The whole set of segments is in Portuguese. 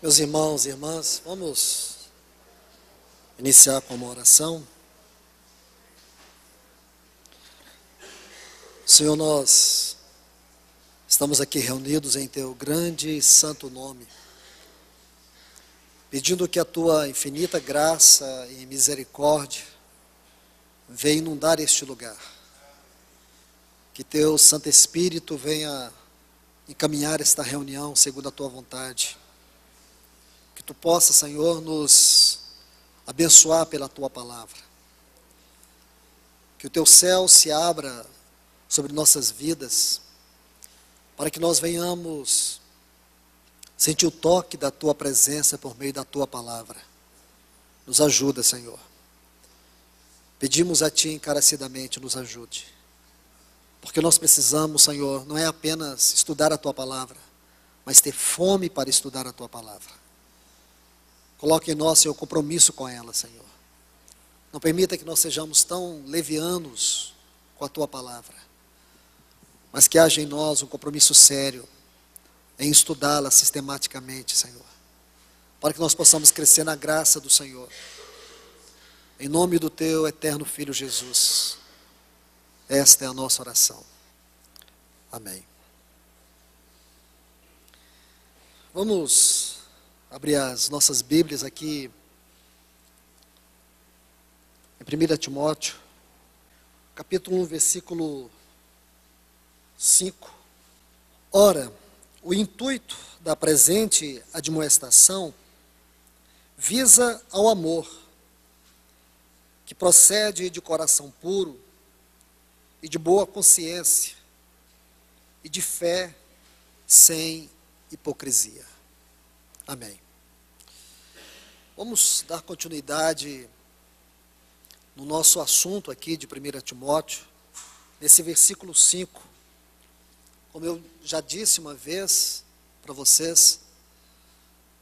Meus irmãos e irmãs, vamos iniciar com uma oração. Senhor, nós estamos aqui reunidos em Teu grande e santo nome, pedindo que a Tua infinita graça e misericórdia venha inundar este lugar, que Teu Santo Espírito venha encaminhar esta reunião segundo a Tua vontade, que Tu possa, Senhor, nos abençoar pela Tua palavra, que o Teu céu se abra sobre nossas vidas, para que nós venhamos sentir o toque da Tua presença por meio da Tua palavra. Nos ajuda, Senhor. Pedimos a Ti encarecidamente, nos ajude, porque nós precisamos, Senhor, não é apenas estudar a Tua palavra, mas ter fome para estudar a Tua palavra. Coloque em nós, Senhor, compromisso com ela, Senhor. Não permita que nós sejamos tão levianos com a Tua palavra, mas que haja em nós um compromisso sério em estudá-la sistematicamente, Senhor, para que nós possamos crescer na graça do Senhor. Em nome do Teu eterno Filho Jesus, esta é a nossa oração. Amém. Vamos abrir as nossas Bíblias aqui em 1 Timóteo, capítulo 1, versículo 5. Ora, o intuito da presente admoestação visa ao amor, que procede de coração puro e de boa consciência e de fé sem hipocrisia. Amém. Vamos dar continuidade no nosso assunto aqui de 1 Timóteo, nesse versículo 5. Como eu já disse uma vez para vocês,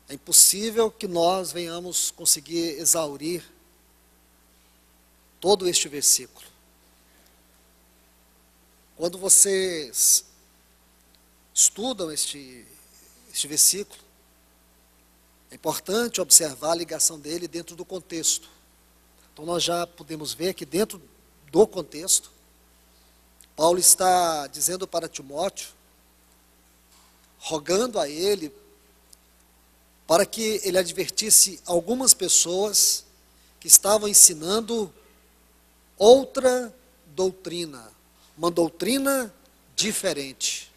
é impossível que nós venhamos conseguir exaurir todo este versículo. Quando vocês estudam este versículo, é importante observar a ligação dele dentro do contexto. Então nós já podemos ver que dentro do contexto, Paulo está dizendo para Timóteo, rogando a ele, para que ele advertisse algumas pessoas que estavam ensinando outra doutrina, uma doutrina diferente.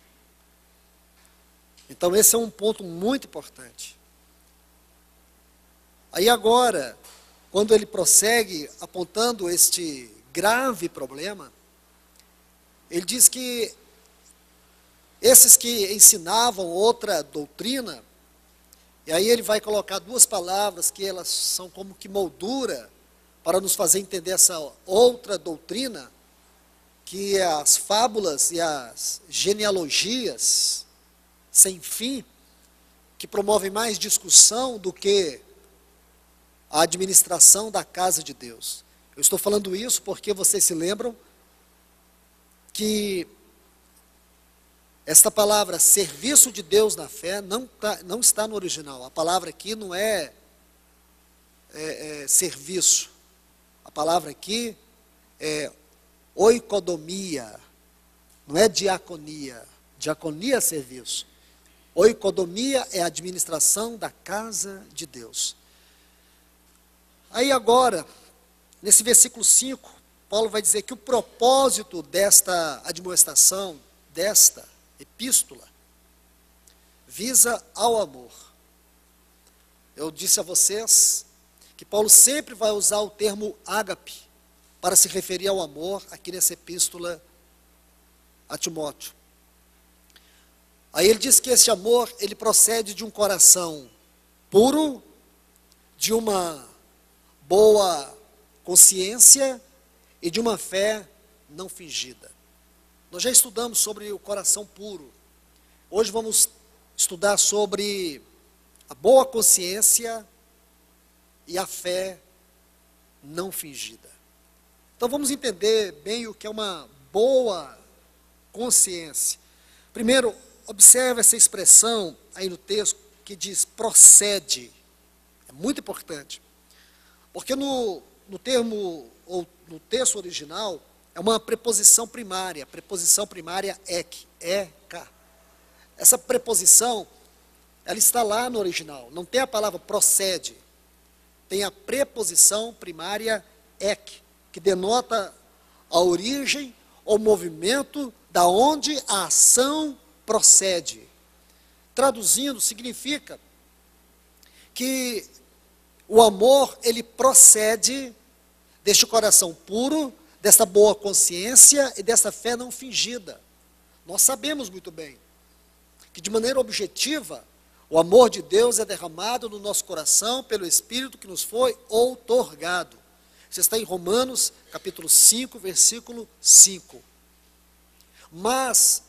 Então esse é um ponto muito importante. Aí agora, quando ele prossegue apontando este grave problema, ele diz que esses que ensinavam outra doutrina, e aí ele vai colocar duas palavras que elas são como que moldura para nos fazer entender essa outra doutrina, que é as fábulas e as genealogias sem fim, que promovem mais discussão do que a administração da casa de Deus. Eu estou falando isso porque vocês se lembram que esta palavra serviço de Deus na fé não está no original. A palavra aqui não é serviço. A palavra aqui é oikodomia, não é diaconia. Diaconia é serviço. Oikodomia é a administração da casa de Deus. Aí agora, nesse versículo 5, Paulo vai dizer que o propósito desta admoestação, desta epístola, visa ao amor. Eu disse a vocês que Paulo sempre vai usar o termo ágape para se referir ao amor aqui nessa epístola a Timóteo. Aí ele diz que esse amor, ele procede de um coração puro, de uma boa consciência e de uma fé não fingida. Nós já estudamos sobre o coração puro. Hoje vamos estudar sobre a boa consciência e a fé não fingida. Então vamos entender bem o que é uma boa consciência. Primeiro, observe essa expressão aí no texto, que diz procede. É muito importante. Porque no termo, ou no texto original, é uma preposição primária. A preposição primária ek, E-K. Essa preposição, ela está lá no original. Não tem a palavra procede. Tem a preposição primária ek, que denota a origem ou movimento da onde a ação procede. Traduzindo, significa que o amor, ele procede deste coração puro, desta boa consciência e desta fé não fingida. Nós sabemos muito bem que, de maneira objetiva, o amor de Deus é derramado no nosso coração pelo Espírito que nos foi outorgado. Isso está em Romanos, capítulo 5, versículo 5. Mas,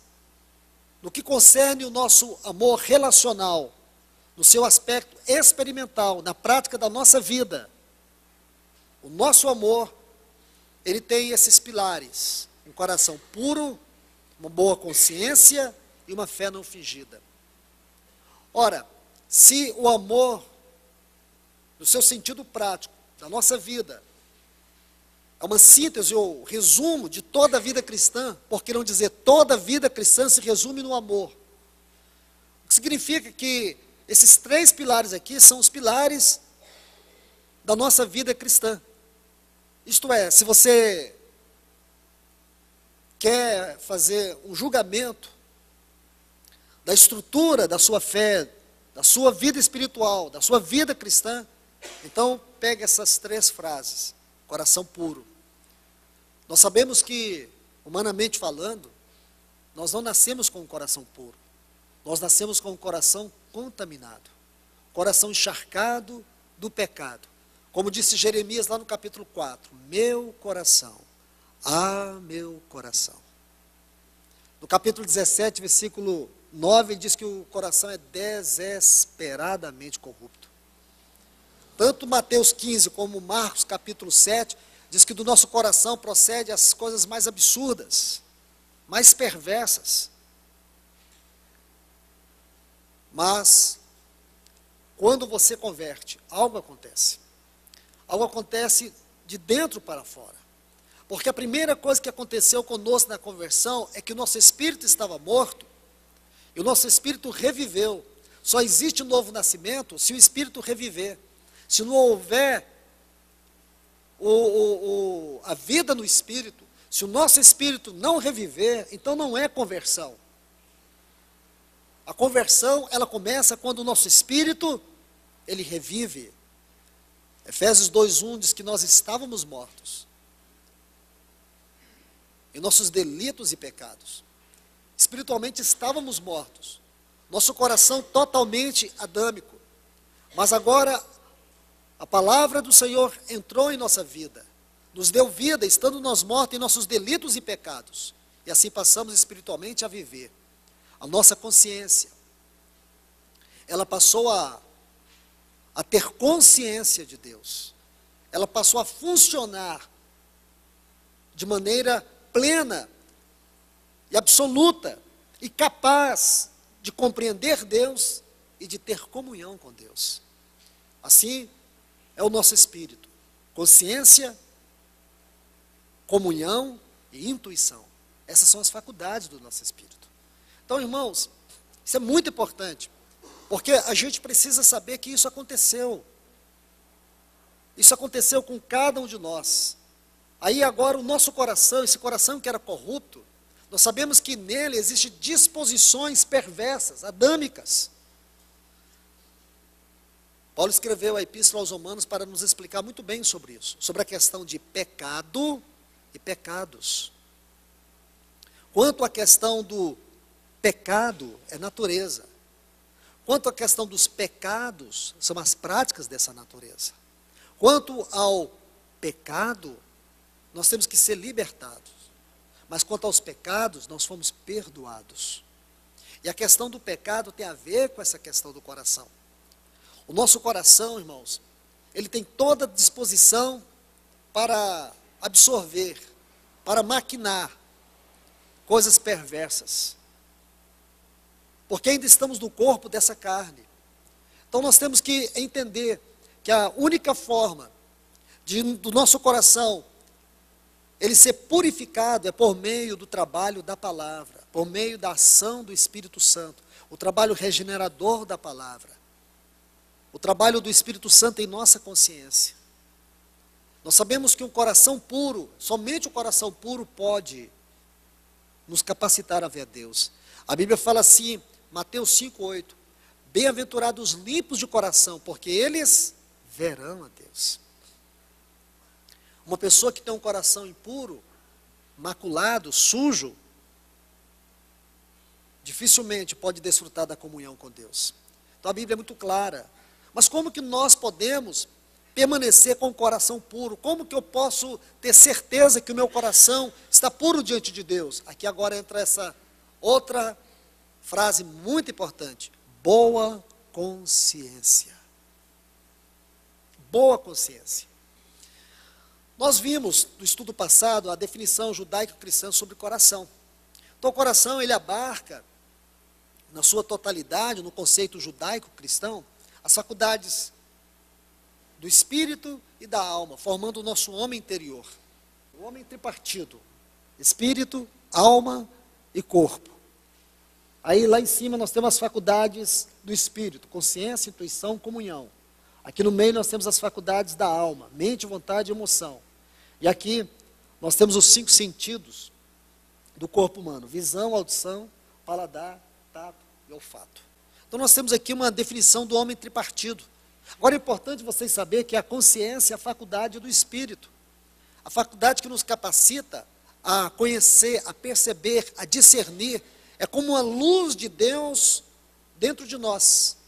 no que concerne o nosso amor relacional, no seu aspecto experimental, na prática da nossa vida, o nosso amor, ele tem esses pilares: um coração puro, uma boa consciência e uma fé não fingida. Ora, se o amor, no seu sentido prático, da nossa vida, é uma síntese ou resumo de toda a vida cristã, por que não dizer toda a vida cristã se resume no amor? O que significa que esses 3 pilares aqui são os pilares da nossa vida cristã. Isto é, se você quer fazer um julgamento da estrutura da sua fé, da sua vida espiritual, da sua vida cristã, então pegue essas 3 frases: coração puro. Nós sabemos que, humanamente falando, nós não nascemos com um coração puro. Nós nascemos com um coração contaminado, coração encharcado do pecado. Como disse Jeremias lá no capítulo 4, meu coração, meu coração. No capítulo 17, versículo 9, ele diz que o coração é desesperadamente corrupto. Tanto Mateus 15 como Marcos capítulo 7, diz que do nosso coração procede as coisas mais absurdas, mais perversas. Mas, quando você converte, algo acontece. Algo acontece de dentro para fora. Porque a primeira coisa que aconteceu conosco na conversão é que o nosso espírito estava morto e o nosso espírito reviveu. Só existe um novo nascimento se o espírito reviver. Se não houver a vida no espírito, se o nosso espírito não reviver, então não é conversão. A conversão, ela começa quando o nosso espírito, ele revive. Efésios 2:1 diz que nós estávamos mortos em nossos delitos e pecados. Espiritualmente estávamos mortos. Nosso coração totalmente adâmico. Mas agora a palavra do Senhor entrou em nossa vida, nos deu vida, estando nós mortos em nossos delitos e pecados. E assim passamos espiritualmente a viver. A nossa consciência, ela passou a ter consciência de Deus. Ela passou a funcionar de maneira plena e absoluta e capaz de compreender Deus e de ter comunhão com Deus. Assim é o nosso espírito: consciência, comunhão e intuição. Essas são as faculdades do nosso espírito. Então, irmãos, isso é muito importante, porque a gente precisa saber que isso aconteceu. Isso aconteceu com cada um de nós. Aí agora o nosso coração, esse coração que era corrupto, nós sabemos que nele existem disposições perversas, adâmicas. Paulo escreveu a Epístola aos Romanos para nos explicar muito bem sobre isso, sobre a questão de pecado e pecados. Quanto à questão do pecado, é natureza. Quanto à questão dos pecados, são as práticas dessa natureza. Quanto ao pecado, nós temos que ser libertados. Mas quanto aos pecados, nós fomos perdoados. E a questão do pecado tem a ver com essa questão do coração. O nosso coração, irmãos, ele tem toda a disposição para absorver, para maquinar coisas perversas. Porque ainda estamos no corpo dessa carne. Então nós temos que entender que a única forma do nosso coração ele ser purificado é por meio do trabalho da palavra, por meio da ação do Espírito Santo, o trabalho regenerador da palavra, o trabalho do Espírito Santo em nossa consciência. Nós sabemos que um coração puro, somente o coração puro pode nos capacitar a ver a Deus. A Bíblia fala assim, Mateus 5,8, bem-aventurados os limpos de coração, porque eles verão a Deus. Uma pessoa que tem um coração impuro, maculado, sujo, dificilmente pode desfrutar da comunhão com Deus. Então a Bíblia é muito clara. Mas como que nós podemos permanecer com o coração puro? Como que eu posso ter certeza que o meu coração está puro diante de Deus? Aqui agora entra essa outra frase muito importante. Boa consciência. Boa consciência. Nós vimos no estudo passado a definição judaico-cristã sobre coração. Então o coração ele abarca, na sua totalidade, no conceito judaico-cristão, as faculdades do espírito e da alma, formando o nosso homem interior. O homem tripartido, espírito, alma e corpo. Aí lá em cima nós temos as faculdades do espírito, consciência, intuição, comunhão. Aqui no meio nós temos as faculdades da alma, mente, vontade e emoção. E aqui nós temos os 5 sentidos do corpo humano, visão, audição, paladar, tato e olfato. Então nós temos aqui uma definição do homem tripartido. Agora é importante vocês saberem que a consciência é a faculdade do espírito. A faculdade que nos capacita a conhecer, a perceber, a discernir. É como uma luz de Deus dentro de nós,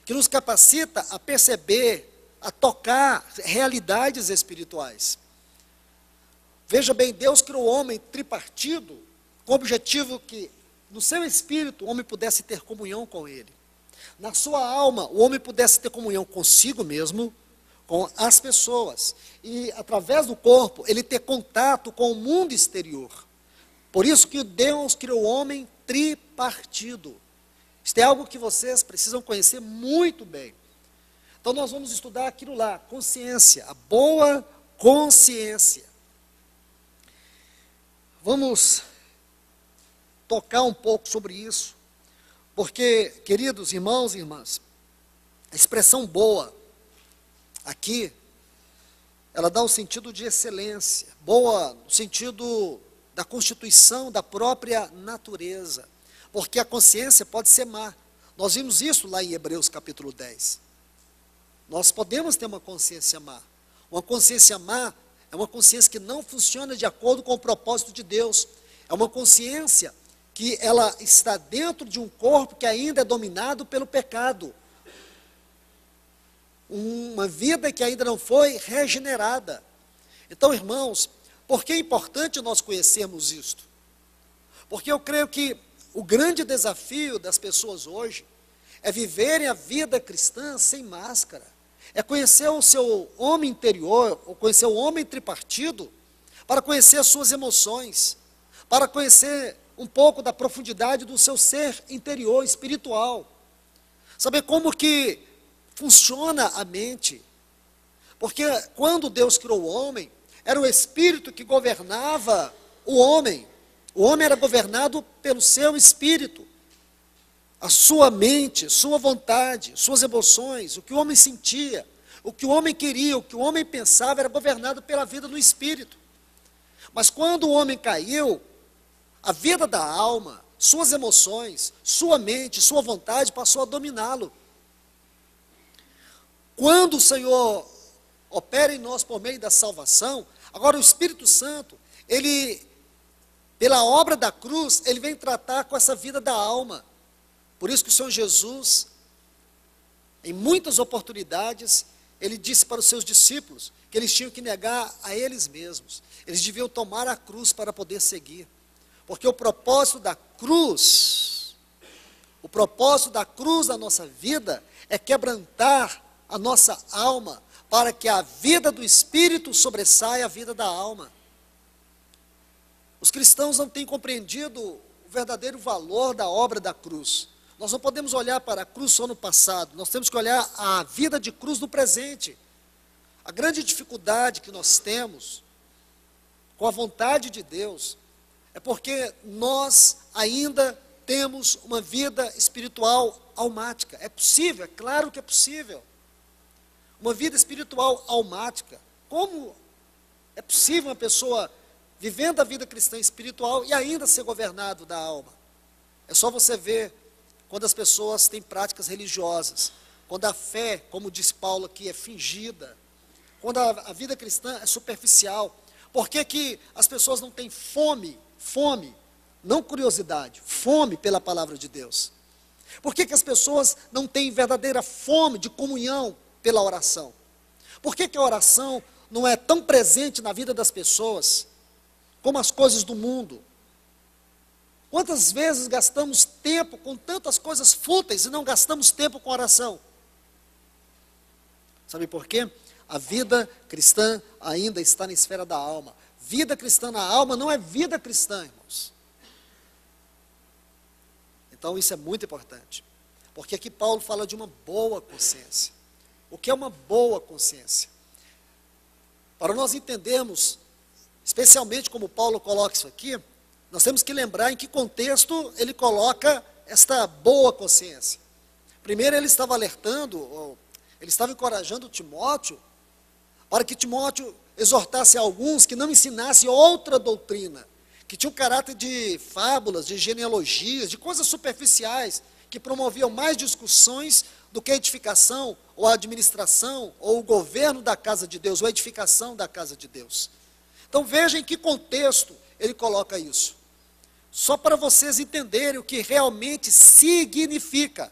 que nos capacita a perceber, a tocar realidades espirituais. Veja bem, Deus criou o homem tripartido, com o objetivo que no seu espírito o homem pudesse ter comunhão com ele. Na sua alma, o homem pudesse ter comunhão consigo mesmo, com as pessoas. E através do corpo, ele ter contato com o mundo exterior. Por isso que Deus criou o homem tripartido. Isso é algo que vocês precisam conhecer muito bem. Então nós vamos estudar aquilo lá, consciência, a boa consciência. Vamos tocar um pouco sobre isso, porque, queridos irmãos e irmãs, a expressão boa, aqui, ela dá um sentido de excelência, boa no sentido da constituição da própria natureza, porque a consciência pode ser má. Nós vimos isso lá em Hebreus capítulo 10. Nós podemos ter uma consciência má. Uma consciência má é uma consciência que não funciona de acordo com o propósito de Deus. É uma consciência que ela está dentro de um corpo que ainda é dominado pelo pecado. Uma vida que ainda não foi regenerada. Então, irmãos, por que é importante nós conhecermos isto? Porque eu creio que o grande desafio das pessoas hoje é viverem a vida cristã sem máscara. É conhecer o seu homem interior, ou conhecer o homem tripartido, para conhecer as suas emoções, para conhecer um pouco da profundidade do seu ser interior, espiritual. Saber como que funciona a mente. Porque quando Deus criou o homem, era o Espírito que governava o homem. O homem era governado pelo seu Espírito. A sua mente, sua vontade, suas emoções, o que o homem sentia, o que o homem queria, o que o homem pensava, era governado pela vida do Espírito. Mas quando o homem caiu, a vida da alma, suas emoções, sua mente, sua vontade passou a dominá-lo. Quando o Senhor opera em nós por meio da salvação, agora o Espírito Santo, ele, pela obra da cruz, ele vem tratar com essa vida da alma. Por isso que o Senhor Jesus, em muitas oportunidades, ele disse para os seus discípulos que eles tinham que negar a eles mesmos. Eles deviam tomar a cruz para poder seguir. Porque o propósito da cruz da nossa vida é quebrantar a nossa alma para que a vida do Espírito sobressaia a vida da alma. Os cristãos não têm compreendido o verdadeiro valor da obra da cruz. Nós não podemos olhar para a cruz só no passado, nós temos que olhar a vida de cruz no presente. A grande dificuldade que nós temos com a vontade de Deus é porque nós ainda temos uma vida espiritual almática. É possível, é claro que é possível. Uma vida espiritual almática. Como é possível uma pessoa vivendo a vida cristã espiritual e ainda ser governado da alma? É só você ver quando as pessoas têm práticas religiosas, quando a fé, como diz Paulo aqui, é fingida, quando a vida cristã é superficial. Por que que as pessoas não têm fome, não curiosidade, fome pela palavra de Deus? Por que que as pessoas não têm verdadeira fome de comunhão pela oração? Por que que a oração não é tão presente na vida das pessoas como as coisas do mundo? Quantas vezes gastamos tempo com tantas coisas fúteis e não gastamos tempo com oração? Sabe por quê? A vida cristã ainda está na esfera da alma. Vida cristã na alma não é vida cristã, irmãos. Então isso é muito importante. Porque aqui Paulo fala de uma boa consciência. O que é uma boa consciência? Para nós entendermos, especialmente como Paulo coloca isso aqui, nós temos que lembrar em que contexto ele coloca esta boa consciência. Primeiro ele estava alertando, ele estava encorajando Timóteo, para que Timóteo exortasse alguns que não ensinassem outra doutrina, que tinha um caráter de fábulas, de genealogias, de coisas superficiais, que promoviam mais discussões do que a edificação, ou a administração, ou o governo da casa de Deus, ou a edificação da casa de Deus. Então veja em que contexto ele coloca isso. Só para vocês entenderem o que realmente significa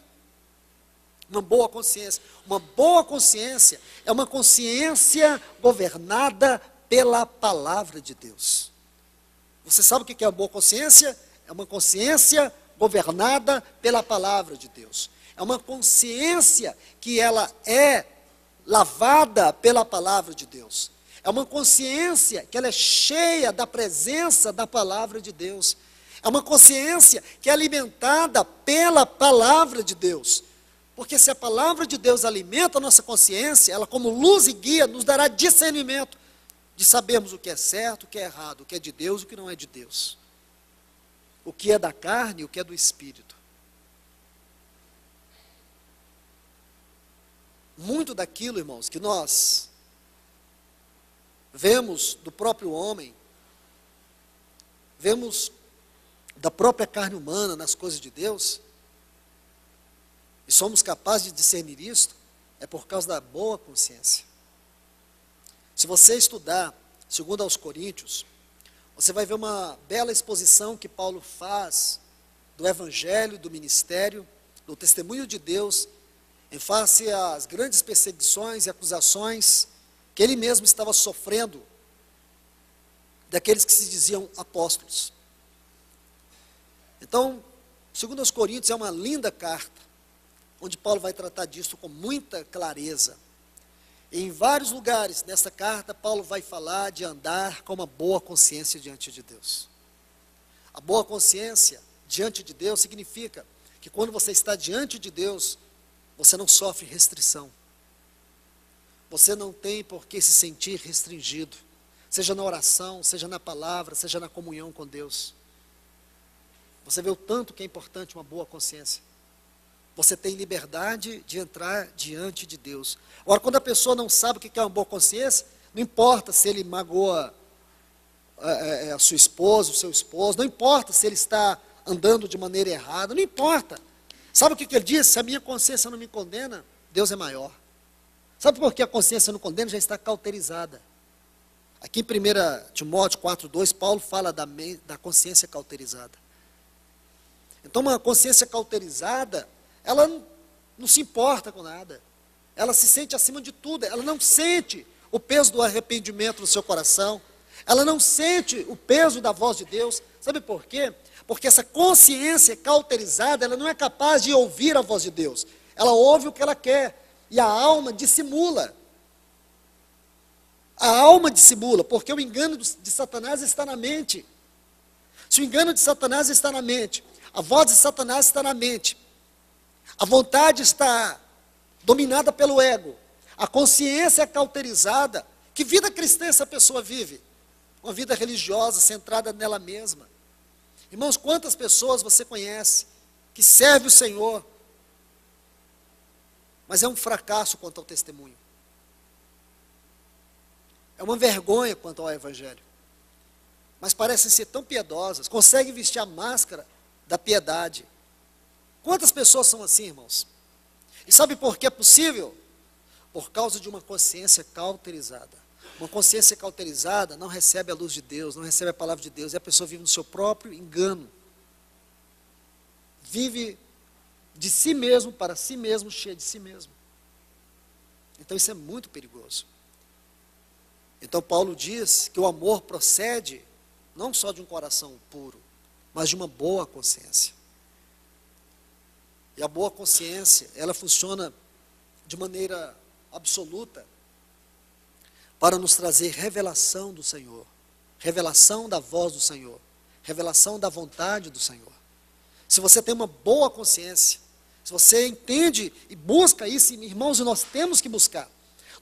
uma boa consciência. Uma boa consciência é uma consciência governada pela palavra de Deus. Você sabe o que é uma boa consciência? É uma consciência governada pela palavra de Deus. É uma consciência que ela é lavada pela palavra de Deus. É uma consciência que ela é cheia da presença da palavra de Deus. É uma consciência que é alimentada pela palavra de Deus. Porque se a palavra de Deus alimenta a nossa consciência, ela como luz e guia nos dará discernimento de sabermos o que é certo, o que é errado, o que é de Deus e o que não é de Deus. O que é da carne e o que é do Espírito. Muito daquilo, irmãos, que nós vemos do próprio homem, vemos da própria carne humana nas coisas de Deus, e somos capazes de discernir isto, é por causa da boa consciência. Se você estudar, segundo aos Coríntios, você vai ver uma bela exposição que Paulo faz do evangelho, do ministério, do testemunho de Deus, em face às grandes perseguições e acusações que ele mesmo estava sofrendo daqueles que se diziam apóstolos. Então, segundo aos Coríntios, é uma linda carta, onde Paulo vai tratar disso com muita clareza. E em vários lugares nessa carta, Paulo vai falar de andar com uma boa consciência diante de Deus. A boa consciência diante de Deus significa que quando você está diante de Deus, você não sofre restrição. Você não tem por que se sentir restringido, seja na oração, seja na palavra, seja na comunhão com Deus. Você vê o tanto que é importante uma boa consciência. Você tem liberdade de entrar diante de Deus. Agora, quando a pessoa não sabe o que é uma boa consciência, não importa se ele magoa a sua esposa, o seu esposo, não importa se ele está andando de maneira errada, não importa. Sabe o que ele diz? Se a minha consciência não me condena, Deus é maior. Sabe por que a consciência não condena? Já está cauterizada. Aqui em 1 Timóteo 4,2, Paulo fala da consciência cauterizada. Então, uma consciência cauterizada, ela não se importa com nada. Ela se sente acima de tudo. Ela não sente o peso do arrependimento no seu coração. Ela não sente o peso da voz de Deus. Sabe por quê? Porque essa consciência cauterizada, ela não é capaz de ouvir a voz de Deus. Ela ouve o que ela quer. E a alma dissimula. A alma dissimula, porque o engano de Satanás está na mente. Se o engano de Satanás está na mente, a voz de Satanás está na mente, A vontade está dominada pelo ego. A consciência é cauterizada. Que vida cristã essa pessoa vive? Uma vida religiosa, centrada nela mesma. Irmãos, quantas pessoas você conhece que serve o Senhor, mas é um fracasso quanto ao testemunho. É uma vergonha quanto ao Evangelho. Mas parecem ser tão piedosas, conseguem vestir a máscara da piedade. Quantas pessoas são assim, irmãos? E sabe por que é possível? Por causa de uma consciência cauterizada. Uma consciência cauterizada não recebe a luz de Deus, não recebe a palavra de Deus, e a pessoa vive no seu próprio engano. Vive de si mesmo, para si mesmo, cheia de si mesmo. Então isso é muito perigoso. Então Paulo diz que o amor procede não só de um coração puro, mas de uma boa consciência. E a boa consciência, ela funciona de maneira absoluta para nos trazer revelação do Senhor, revelação da voz do Senhor, revelação da vontade do Senhor. Se você tem uma boa consciência, se você entende e busca isso, irmãos, e nós temos que buscar.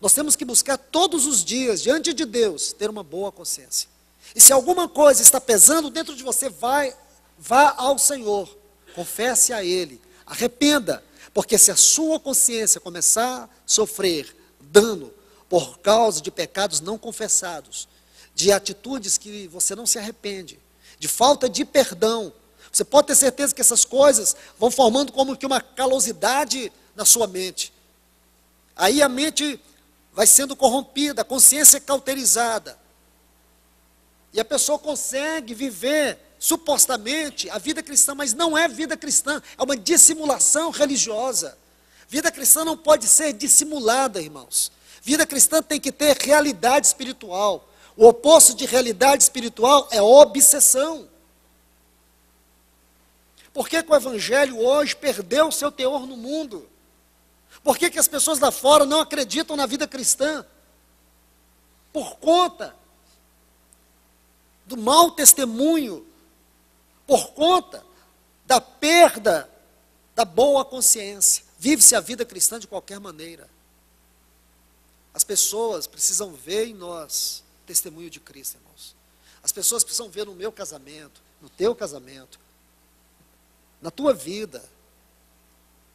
Nós temos que buscar todos os dias, diante de Deus, ter uma boa consciência. E se alguma coisa está pesando dentro de você, vá ao Senhor, confesse a Ele, arrependa, porque se a sua consciência começar a sofrer dano por causa de pecados não confessados, de atitudes que você não se arrepende, de falta de perdão, você pode ter certeza que essas coisas vão formando como que uma calosidade na sua mente. Aí a mente vai sendo corrompida, a consciência é cauterizada. E a pessoa consegue viver, supostamente, a vida cristã, mas não é vida cristã, é uma dissimulação religiosa. Vida cristã não pode ser dissimulada, irmãos. Vida cristã tem que ter realidade espiritual. O oposto de realidade espiritual é obsessão. Por que o Evangelho hoje perdeu o seu teor no mundo? Por que as pessoas lá fora não acreditam na vida cristã? Por conta do mau testemunho, por conta da perda da boa consciência. Vive-se a vida cristã de qualquer maneira. As pessoas precisam ver em nós o testemunho de Cristo, irmãos. As pessoas precisam ver no meu casamento, no teu casamento, na tua vida,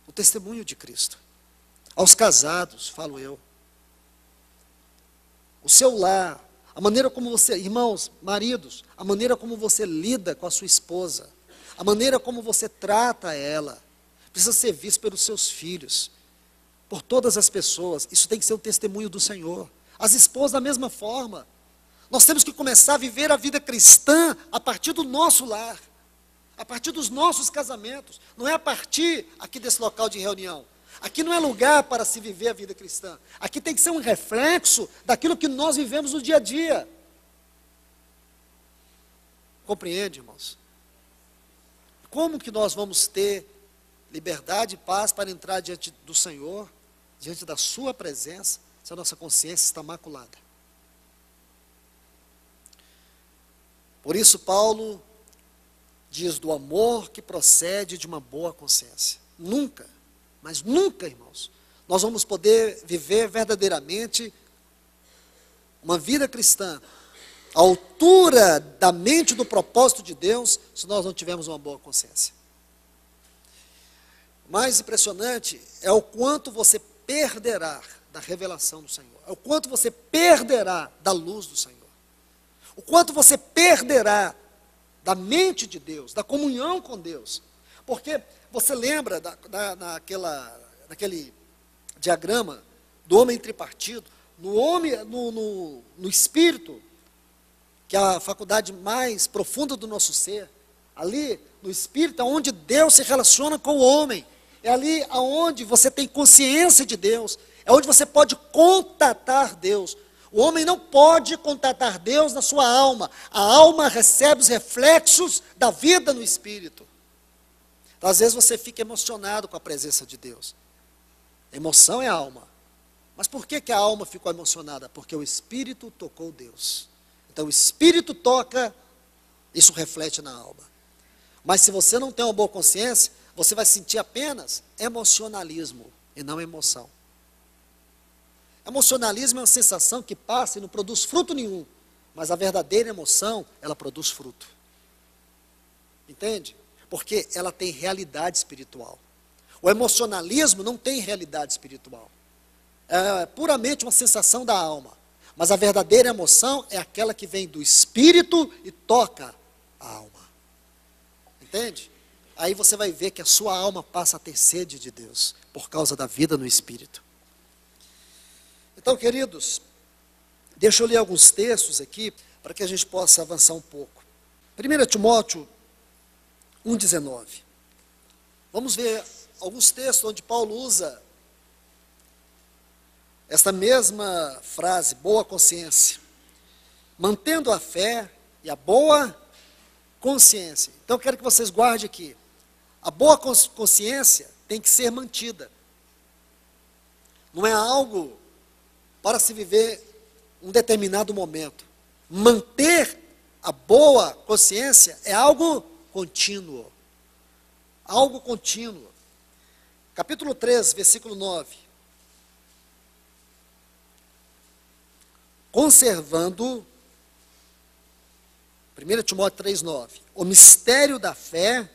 o testemunho de Cristo. Aos casados, falo eu. O seu lar, a maneira como você, irmãos, maridos, a maneira como você lida com a sua esposa, a maneira como você trata ela, precisa ser visto pelos seus filhos, por todas as pessoas. Isso tem que ser o testemunho do Senhor. As esposas da mesma forma. Nós temos que começar a viver a vida cristã a partir do nosso lar, a partir dos nossos casamentos, não é a partir aqui desse local de reunião. Aqui não é lugar para se viver a vida cristã. Aqui tem que ser um reflexo daquilo que nós vivemos no dia a dia. Compreende, irmãos? Como que nós vamos ter liberdade e paz para entrar diante do Senhor, diante da sua presença, se a nossa consciência está maculada? Por isso Paulo diz do amor que procede de uma boa consciência. Nunca, mas nunca, irmãos, nós vamos poder viver verdadeiramente uma vida cristã à altura da mente do propósito de Deus, se nós não tivermos uma boa consciência. O mais impressionante é o quanto você perderá da revelação do Senhor, é o quanto você perderá da luz do Senhor, o quanto você perderá da mente de Deus, da comunhão com Deus. Porque você lembra daquele diagrama do homem tripartido, no espírito, que é a faculdade mais profunda do nosso ser, ali no espírito é onde Deus se relaciona com o homem, é ali onde você tem consciência de Deus, é onde você pode contatar Deus. O homem não pode contatar Deus na sua alma, a alma recebe os reflexos da vida no espírito. Então, às vezes você fica emocionado com a presença de Deus. Emoção é a alma. Mas por que a alma ficou emocionada? Porque o espírito tocou Deus. Então o espírito toca, isso reflete na alma. Mas se você não tem uma boa consciência, você vai sentir apenas emocionalismo e não emoção. Emocionalismo é uma sensação que passa e não produz fruto nenhum, mas a verdadeira emoção, ela produz fruto. Entende? Porque ela tem realidade espiritual. O emocionalismo não tem realidade espiritual. É puramente uma sensação da alma. Mas a verdadeira emoção é aquela que vem do espírito e toca a alma. Entende? Aí você vai ver que a sua alma passa a ter sede de Deus, por causa da vida no espírito. Então, queridos, deixa eu ler alguns textos aqui, para que a gente possa avançar um pouco. 1 Timóteo 1,19. Vamos ver alguns textos onde Paulo usa esta mesma frase, boa consciência, mantendo a fé e a boa consciência. Então eu quero que vocês guardem aqui, a boa consciência tem que ser mantida, não é algo para se viver um determinado momento. Manter a boa consciência é algo contínuo, algo contínuo. Capítulo 3, versículo 9. Conservando, 1 Timóteo 3,9, o mistério da fé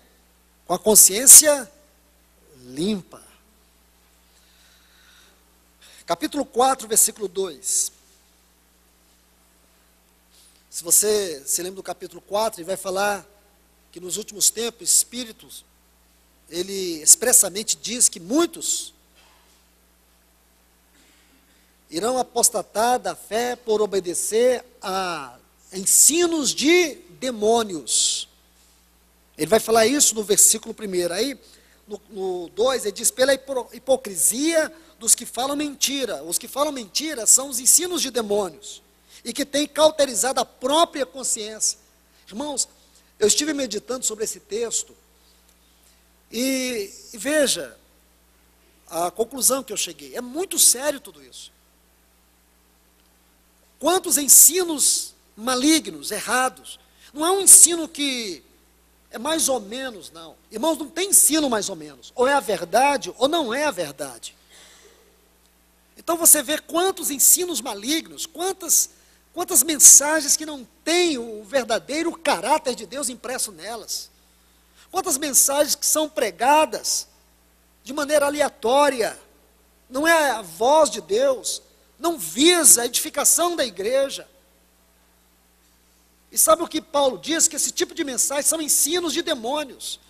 com a consciência limpa. Capítulo 4, versículo 2. Se você se lembra do capítulo 4, ele vai falar que nos últimos tempos, espíritos, ele expressamente diz que muitos irão apostatar da fé por obedecer a ensinos de demônios. Ele vai falar isso no versículo 1. Aí, no 2, ele diz, pela hipocrisia dos que falam mentira. Os que falam mentira são os ensinos de demônios, e que têm cauterizado a própria consciência. Irmãos, eu estive meditando sobre esse texto, e veja a conclusão que eu cheguei. É muito sério tudo isso. Quantos ensinos malignos, errados. Não é um ensino que é mais ou menos, não. Irmãos, não tem ensino mais ou menos. Ou é a verdade, ou não é a verdade. Então você vê quantos ensinos malignos, quantas mensagens que não têm o verdadeiro caráter de Deus impresso nelas. Quantas mensagens que são pregadas de maneira aleatória. Não é a voz de Deus. Não visa a edificação da igreja. E sabe o que Paulo diz? Que esse tipo de mensagem são ensinos de demônios.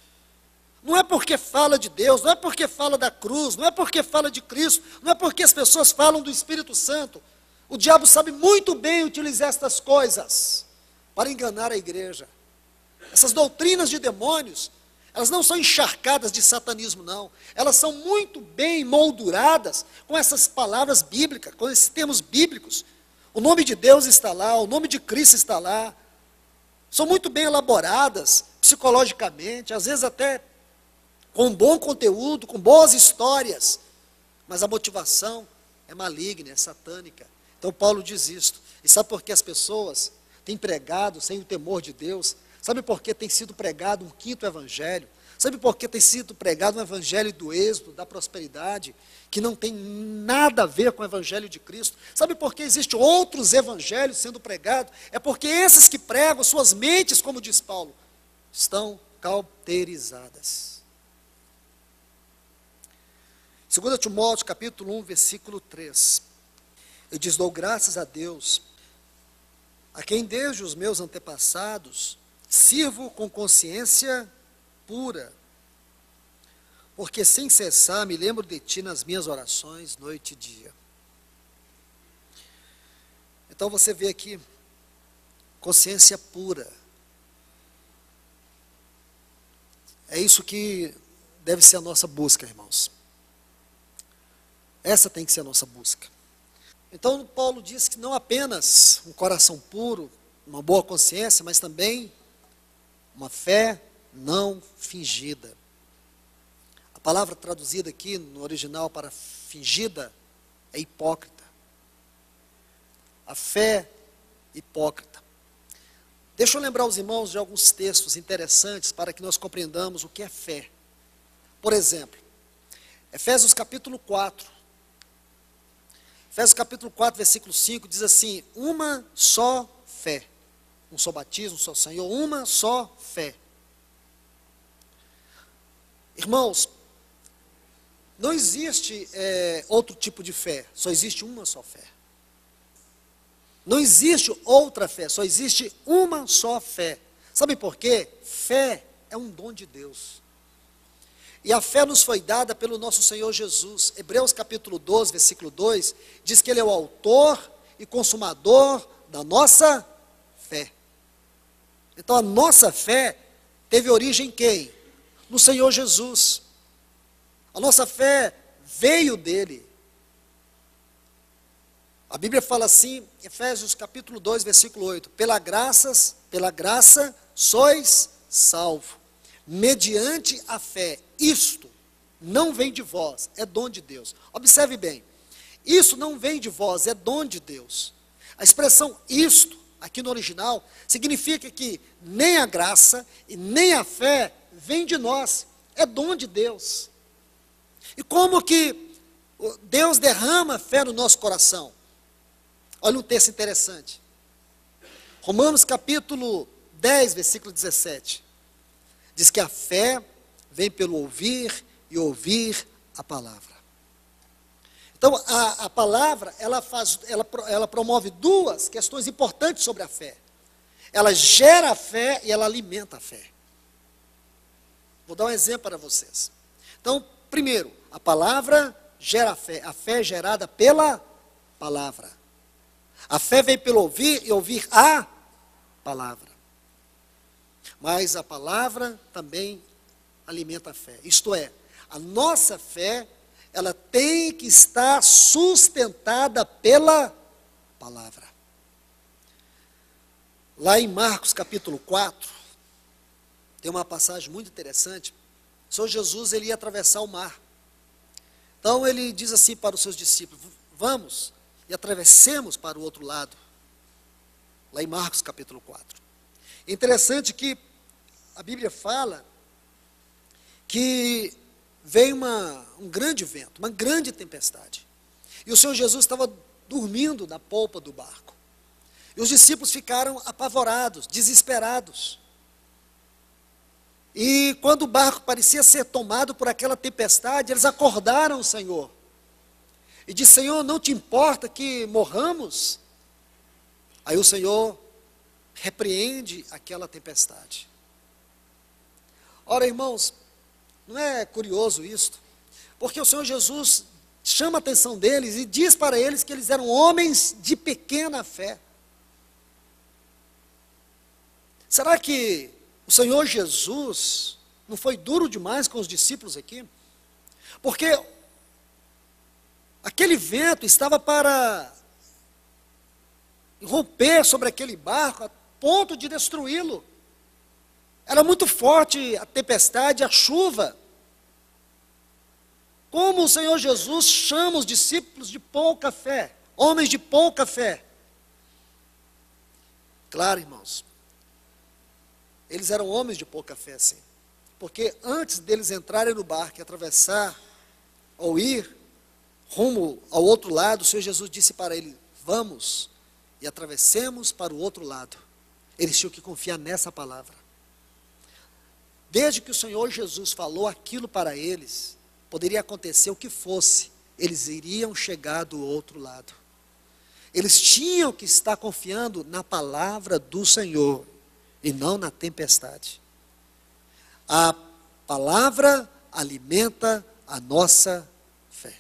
Não é porque fala de Deus, não é porque fala da cruz, não é porque fala de Cristo, não é porque as pessoas falam do Espírito Santo. O diabo sabe muito bem utilizar estas coisas para enganar a igreja. Essas doutrinas de demônios, elas não são encharcadas de satanismo, não. Elas são muito bem molduradas com essas palavras bíblicas, com esses termos bíblicos. O nome de Deus está lá, o nome de Cristo está lá. São muito bem elaboradas, psicologicamente, às vezes até com bom conteúdo, com boas histórias. Mas a motivação é maligna, é satânica. Então Paulo diz isto. E sabe por que as pessoas têm pregado sem o temor de Deus? Sabe por que tem sido pregado um quinto evangelho? Sabe por que tem sido pregado um evangelho do êxodo, da prosperidade, que não tem nada a ver com o evangelho de Cristo? Sabe por que existem outros evangelhos sendo pregados? É porque esses que pregam, suas mentes, como diz Paulo, estão cauterizadas. 2 Timóteo capítulo 1, versículo 3. Ele diz, dou graças a Deus, a quem desde os meus antepassados sirvo com consciência pura, porque sem cessar me lembro de ti nas minhas orações, noite e dia. Então você vê aqui, consciência pura. É isso que deve ser a nossa busca, irmãos. Essa tem que ser a nossa busca. Então Paulo diz que não apenas um coração puro, uma boa consciência, mas também uma fé não fingida. A palavra traduzida aqui no original para fingida é hipócrita. A fé hipócrita. Deixa eu lembrar os irmãos de alguns textos interessantes para que nós compreendamos o que é fé. Por exemplo, Efésios capítulo 4. Efésios capítulo 4, versículo 5, diz assim: uma só fé. Um só batismo, um só Senhor, uma só fé. Irmãos, não existe outro tipo de fé, só existe uma só fé. Não existe outra fé, só existe uma só fé. Sabe por quê? Fé é um dom de Deus. E a fé nos foi dada pelo nosso Senhor Jesus. Hebreus capítulo 12, versículo 2, diz que Ele é o autor e consumador da nossa fé. Então a nossa fé teve origem em quem? No Senhor Jesus. A nossa fé veio dele. A Bíblia fala assim, Efésios capítulo 2, versículo 8, pela graça sois salvo, mediante a fé. Isto não vem de vós, é dom de Deus. Observe bem, isso não vem de vós, é dom de Deus. A expressão isto, aqui no original, significa que nem a graça e nem a fé vem de nós, é dom de Deus. E como que Deus derrama fé no nosso coração? Olha um texto interessante. Romanos capítulo 10, versículo 17. Diz que a fé vem pelo ouvir e ouvir a palavra. Então, a palavra, ela promove duas questões importantes sobre a fé. Ela gera a fé e ela alimenta a fé. Vou dar um exemplo para vocês. Então, primeiro, a palavra gera a fé é gerada pela palavra. A fé vem pelo ouvir e ouvir a palavra. Mas a palavra também alimenta a fé. Isto é, a nossa fé, ela tem que estar sustentada pela palavra. Lá em Marcos capítulo 4, tem uma passagem muito interessante. O Senhor Jesus, ele ia atravessar o mar. Então ele diz assim para os seus discípulos: vamos e atravessemos para o outro lado. Lá em Marcos capítulo 4. É interessante que a Bíblia fala que veio um grande vento, uma grande tempestade. E o Senhor Jesus estava dormindo na polpa do barco. E os discípulos ficaram apavorados, desesperados. E quando o barco parecia ser tomado por aquela tempestade, eles acordaram o Senhor. E disse: Senhor, não te importa que morramos? Aí o Senhor repreende aquela tempestade. Ora, irmãos, não é curioso isto? Porque o Senhor Jesus chama a atenção deles e diz para eles que eles eram homens de pequena fé. Será que o Senhor Jesus não foi duro demais com os discípulos aqui? Porque aquele vento estava para romper sobre aquele barco a ponto de destruí-lo. Era muito forte a tempestade, a chuva. Como o Senhor Jesus chama os discípulos de pouca fé, homens de pouca fé. Claro, irmãos, eles eram homens de pouca fé, sim. Porque antes deles entrarem no barco e atravessar, ou ir rumo ao outro lado, o Senhor Jesus disse para eles: vamos e atravessemos para o outro lado. Eles tinham que confiar nessa palavra. Desde que o Senhor Jesus falou aquilo para eles, poderia acontecer o que fosse, eles iriam chegar do outro lado. Eles tinham que estar confiando na palavra do Senhor e não na tempestade. A palavra alimenta a nossa fé.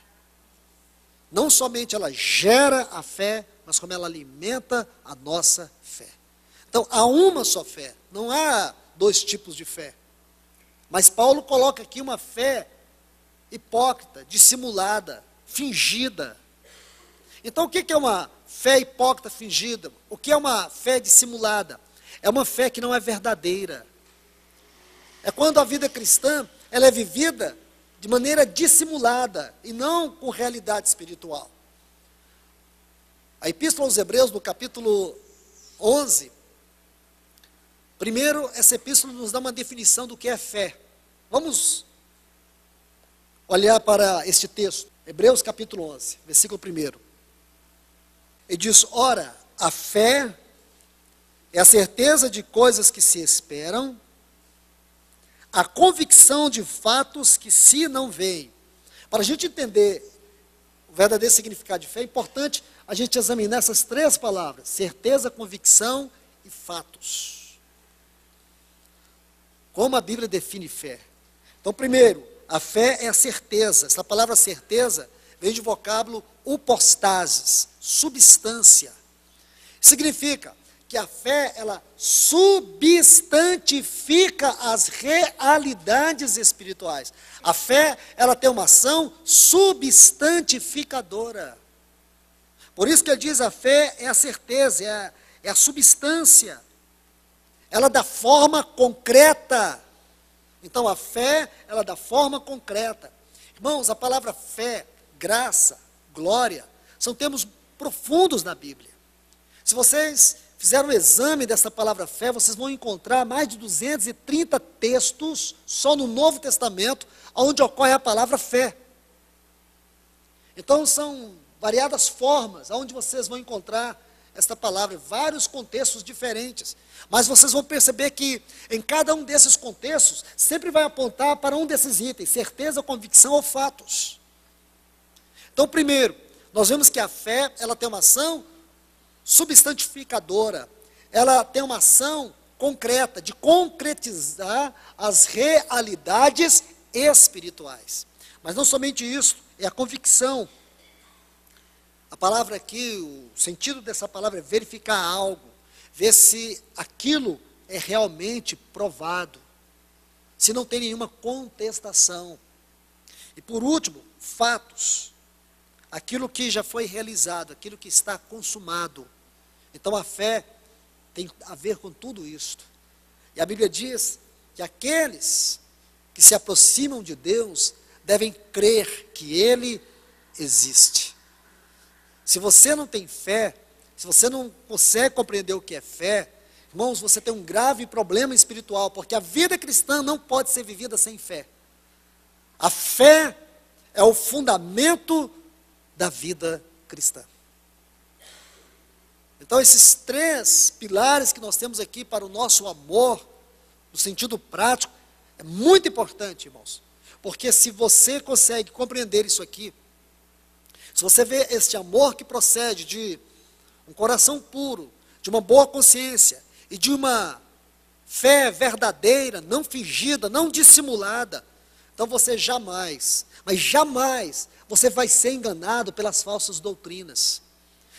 Não somente ela gera a fé, mas como ela alimenta a nossa fé. Então, há uma só fé, não há dois tipos de fé. Mas Paulo coloca aqui uma fé hipócrita, dissimulada, fingida. Então, o que é uma fé hipócrita, fingida? O que é uma fé dissimulada? É uma fé que não é verdadeira. É quando a vida cristã, ela é vivida de maneira dissimulada e não com realidade espiritual. A Epístola aos Hebreus, no capítulo 11, primeiro, essa epístola nos dá uma definição do que é fé. Vamos olhar para este texto, Hebreus capítulo 11, versículo 1. Ele diz: ora, a fé é a certeza de coisas que se esperam, a convicção de fatos que se não veem. Para a gente entender o verdadeiro significado de fé, é importante a gente examinar essas três palavras: certeza, convicção e fatos. Como a Bíblia define fé? Então, primeiro, a fé é a certeza. Essa palavra certeza vem do vocábulo upostasis, substância. Significa que a fé, ela substantifica as realidades espirituais. A fé, ela tem uma ação substantificadora. Por isso que ele diz: a fé é a certeza, é a substância. Ela dá forma concreta. Então a fé, ela dá forma concreta. Irmãos, a palavra fé, graça, glória, são termos profundos na Bíblia. Se vocês fizeram um exame dessa palavra fé, vocês vão encontrar mais de 230 textos, só no Novo Testamento, onde ocorre a palavra fé. Então são variadas formas, onde vocês vão encontrar esta palavra, vários contextos diferentes. Mas vocês vão perceber que em cada um desses contextos, sempre vai apontar para um desses itens: certeza, convicção ou fatos. Então, primeiro, nós vemos que a fé, ela tem uma ação substantificadora, ela tem uma ação concreta, de concretizar as realidades espirituais. Mas não somente isso, é a convicção. A palavra aqui, o sentido dessa palavra é verificar algo, ver se aquilo é realmente provado, se não tem nenhuma contestação. E por último, fatos. Aquilo que já foi realizado, aquilo que está consumado. Então a fé tem a ver com tudo isto. E a Bíblia diz que aqueles que se aproximam de Deus devem crer que Ele existe. Se você não tem fé, se você não consegue compreender o que é fé, irmãos, você tem um grave problema espiritual, porque a vida cristã não pode ser vivida sem fé. A fé é o fundamento da vida cristã. Então, esses três pilares que nós temos aqui para o nosso amor, no sentido prático, é muito importante, irmãos. Porque se você consegue compreender isso aqui, se você vê este amor que procede de um coração puro, de uma boa consciência e de uma fé verdadeira, não fingida, não dissimulada, então você jamais, mas jamais, você vai ser enganado pelas falsas doutrinas.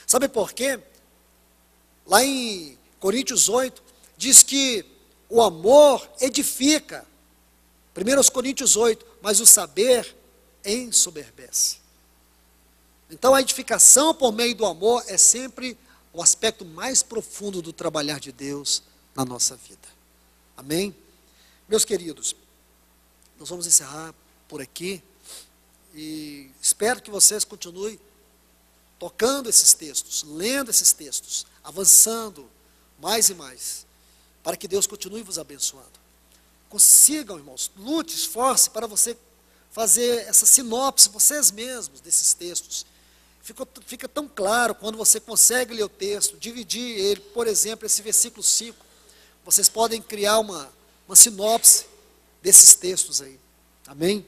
Sabe por quê? Lá em Coríntios 8, diz que o amor edifica. 1 Coríntios 8, mas o saber ensoberbece. Então a edificação por meio do amor é sempre o aspecto mais profundo do trabalhar de Deus na nossa vida. Amém? Meus queridos, nós vamos encerrar por aqui e espero que vocês continuem tocando esses textos, lendo esses textos, avançando mais e mais, para que Deus continue vos abençoando. Consigam, irmãos, lute, esforce para você fazer essa sinopse, vocês mesmos, desses textos. Fica tão claro quando você consegue ler o texto, dividir ele, por exemplo, esse versículo 5, vocês podem criar uma sinopse desses textos aí. Amém?